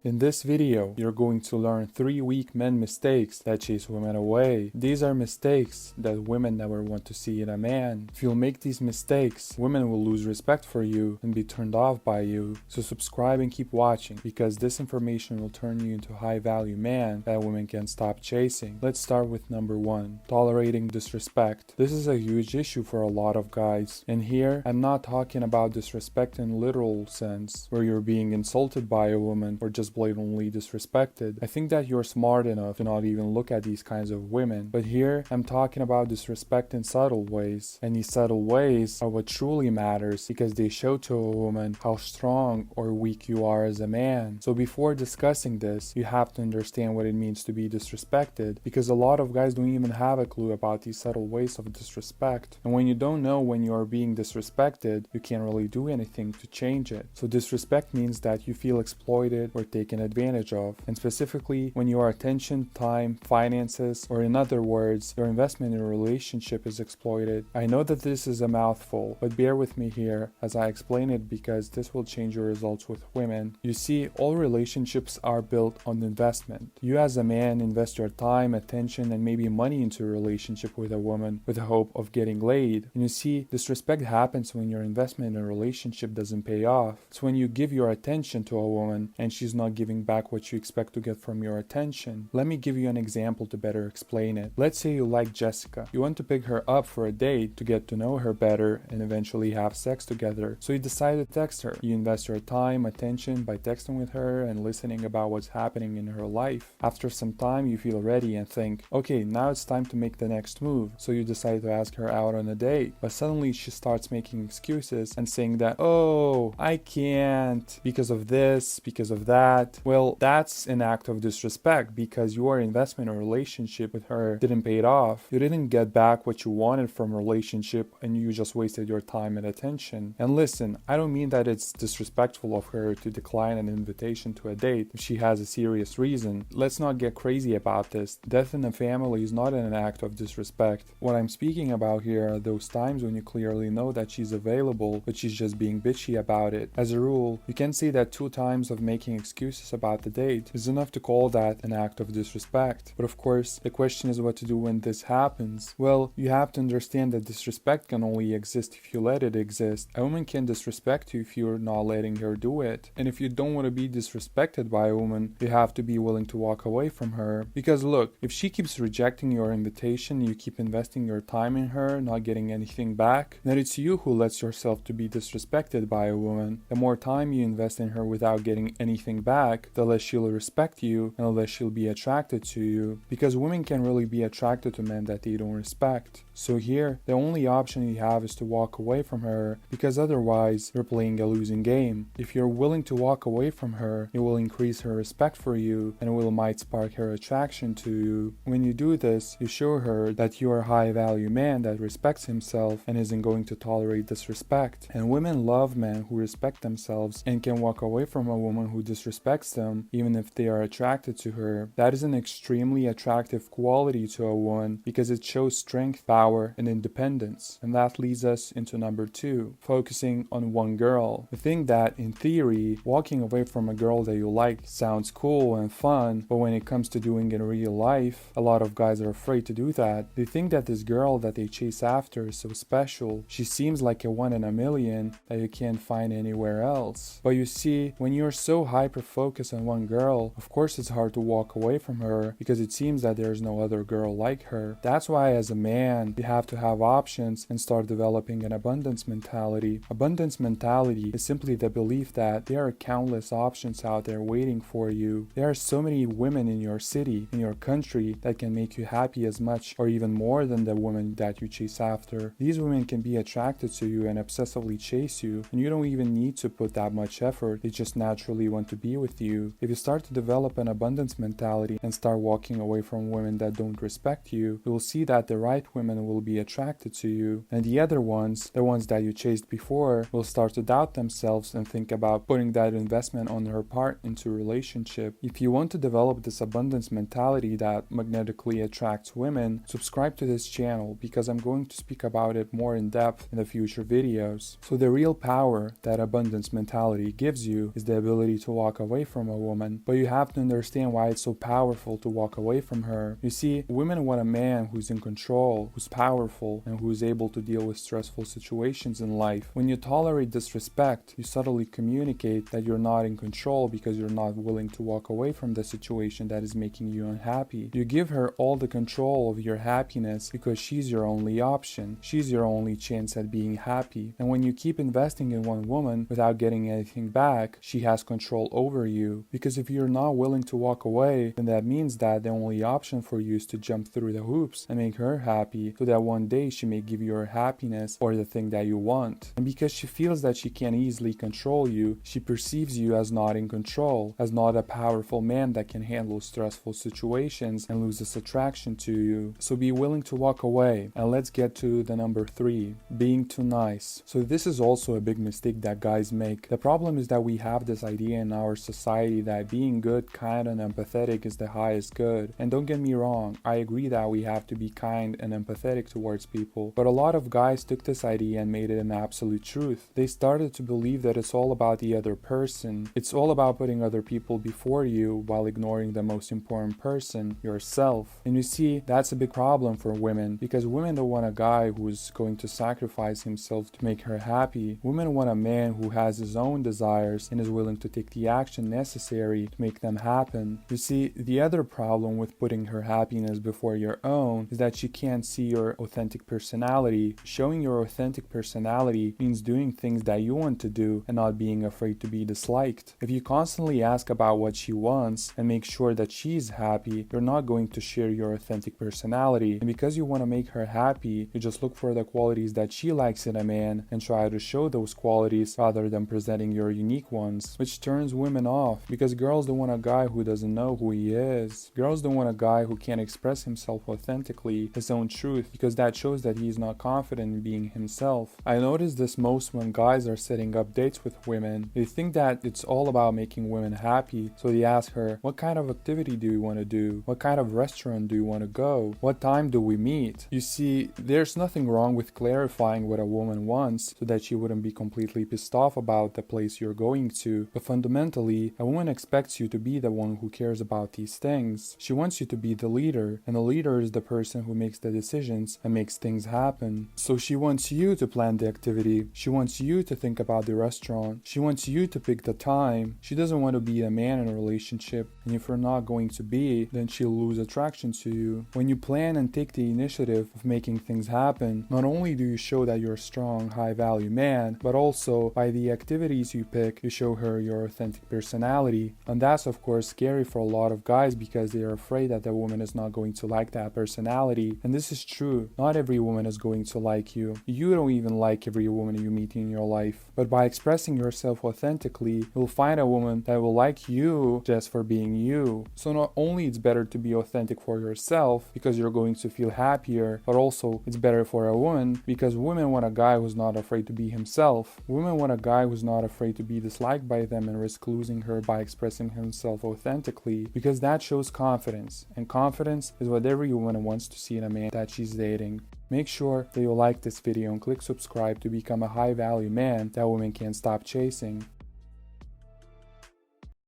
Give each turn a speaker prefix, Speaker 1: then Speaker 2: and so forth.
Speaker 1: In this video, you're going to learn 3 weak men mistakes that chase women away. These are mistakes that women never want to see in a man. If you'll make these mistakes, women will lose respect for you and be turned off by you. So subscribe and keep watching, because this information will turn you into a high value man that women can stop chasing. Let's start with number 1, tolerating disrespect. This is a huge issue for a lot of guys. And here, I'm not talking about disrespect in literal sense, where you're being insulted by a woman or just blatantly disrespected. I think that you're smart enough to not even look at these kinds of women. But here, I'm talking about disrespect in subtle ways. And these subtle ways are what truly matters, because they show to a woman how strong or weak you are as a man. So before discussing this, you have to understand what it means to be disrespected, because a lot of guys don't even have a clue about these subtle ways of disrespect. And when you don't know when you are being disrespected, you can't really do anything to change it. So disrespect means that you feel exploited or taken advantage of, and specifically when your attention, time, finances, or in other words, your investment in a relationship is exploited. I know that this is a mouthful, but bear with me here as I explain it, because this will change your results with women. You see, all relationships are built on investment. You as a man invest your time, attention, and maybe money into a relationship with a woman with the hope of getting laid. And you see, disrespect happens when your investment in a relationship doesn't pay off. It's when you give your attention to a woman and she's not giving back what you expect to get from your attention. Let me give you an example to better explain it. Let's say you like Jessica. You want to pick her up for a date to get to know her better and eventually have sex together. So you decide to text her. You invest your time, attention by texting with her and listening about what's happening in her life. After some time, you feel ready and think, okay, now it's time to make the next move. So you decide to ask her out on a date. But suddenly she starts making excuses and saying that, oh, I can't because of this, because of that. Well, that's an act of disrespect, because your investment or relationship with her didn't pay it off. You didn't get back what you wanted from a relationship, and you just wasted your time and attention. And listen, I don't mean that it's disrespectful of her to decline an invitation to a date if she has a serious reason. Let's not get crazy about this. Death in the family is not an act of disrespect. What I'm speaking about here are those times when you clearly know that she's available, but she's just being bitchy about it. As a rule, you can say that 2 times of making excuses about the date is enough to call that an act of disrespect. But of course, the question is what to do when this happens. Well, you have to understand that disrespect can only exist if you let it exist. A woman can disrespect you if you're not letting her do it. And if you don't want to be disrespected by a woman, you have to be willing to walk away from her. Because look, if she keeps rejecting your invitation, you keep investing your time in her, not getting anything back, then it's you who lets yourself to be disrespected by a woman. The more time you invest in her without getting anything back, the less she'll respect you and the less she'll be attracted to you, because women can really be attracted to men that they don't respect. So here, the only option you have is to walk away from her, because otherwise you're playing a losing game. If you're willing to walk away from her, it will increase her respect for you and it might spark her attraction to you. When you do this, you show her that you're a high value man that respects himself and isn't going to tolerate disrespect. And women love men who respect themselves and can walk away from a woman who disrespects them even if they are attracted to her. That is an extremely attractive quality to a woman, because it shows strength, power, and independence. And that leads us into number 2, focusing on one girl. You think that in theory, walking away from a girl that you like sounds cool and fun, but when it comes to doing it in real life, a lot of guys are afraid to do that. They think that this girl that they chase after is so special. She seems like a 1 in a million that you can't find anywhere else. But you see, when you're so hyper-focused on one girl, of course it's hard to walk away from her, because it seems that there's no other girl like her. That's why as a man, you have to have options and start developing an abundance mentality. Abundance mentality is simply the belief that there are countless options out there waiting for you. There are so many women in your city, in your country, that can make you happy as much or even more than the woman that you chase after. These women can be attracted to you and obsessively chase you, and you don't even need to put that much effort. They just naturally want to be with you. If you start to develop an abundance mentality and start walking away from women that don't respect you, you will see that the right women will be attracted to you, and the other ones, the ones that you chased before, will start to doubt themselves and think about putting that investment on her part into a relationship. If you want to develop this abundance mentality that magnetically attracts women, subscribe to this channel, because I'm going to speak about it more in depth in the future videos. So the real power that abundance mentality gives you is the ability to walk away away from a woman, but you have to understand why it's so powerful to walk away from her. You see, women want a man who's in control, who's powerful, and who's able to deal with stressful situations in life. When you tolerate disrespect, you subtly communicate that you're not in control because you're not willing to walk away from the situation that is making you unhappy. You give her all the control of your happiness because she's your only option. She's your only chance at being happy. And when you keep investing in one woman without getting anything back, she has control over you. Because if you're not willing to walk away, then that means that the only option for you is to jump through the hoops and make her happy so that one day she may give you her happiness or the thing that you want. And because she feels that she can easily control you, she perceives you as not in control, as not a powerful man that can handle stressful situations and loses attraction to you. So be willing to walk away. And let's get to the number 3, being too nice. So this is also a big mistake that guys make. The problem is that we have this idea in our society that being good, kind, and empathetic is the highest good. And don't get me wrong, I agree that we have to be kind and empathetic towards people, but a lot of guys took this idea and made it an absolute truth. They started to believe that it's all about the other person. It's all about putting other people before you while ignoring the most important person, yourself. And you see, that's a big problem for women, because women don't want a guy who's going to sacrifice himself to make her happy. Women want a man who has his own desires and is willing to take the action necessary to make them happen. You see, the other problem with putting her happiness before your own is that she can't see your authentic personality. Showing your authentic personality means doing things that you want to do and not being afraid to be disliked. If you constantly ask about what she wants and make sure that she's happy, you're not going to share your authentic personality. And because you want to make her happy, you just look for the qualities that she likes in a man and try to show those qualities rather than presenting your unique ones, which turns women off, because girls don't want a guy who doesn't know who he is. Girls don't want a guy who can't express himself authentically, his own truth, because that shows that he's not confident in being himself. I notice this most when guys are setting up dates with women. They think that it's all about making women happy, so they ask her, what kind of activity do you want to do? What kind of restaurant do you want to go? What time do we meet? You see, there's nothing wrong with clarifying what a woman wants so that she wouldn't be completely pissed off about the place you're going to, but fundamentally, a woman expects you to be the one who cares about these things. She wants you to be the leader, and the leader is the person who makes the decisions and makes things happen. So she wants you to plan the activity. She wants you to think about the restaurant. She wants you to pick the time. She doesn't want to be a man in a relationship, and if you're not going to be, then she'll lose attraction to you. When you plan and take the initiative of making things happen, not only do you show that you're a strong, high-value man, but also by the activities you pick, you show her your authentic personality. And that's of course scary for a lot of guys because they are afraid that the woman is not going to like that personality. And this is true. Not every woman is going to like you. You don't even like every woman you meet in your life. But by expressing yourself authentically, you'll find a woman that will like you just for being you. So not only it's better to be authentic for yourself because you're going to feel happier, but also it's better for a woman because women want a guy who's not afraid to be himself. Women want a guy who's not afraid to be disliked by them and risk losing her by expressing himself authentically, because that shows confidence, and confidence is what every woman wants to see in a man that she's dating. Make sure that you like this video and click subscribe to become a high value man that women can't stop chasing.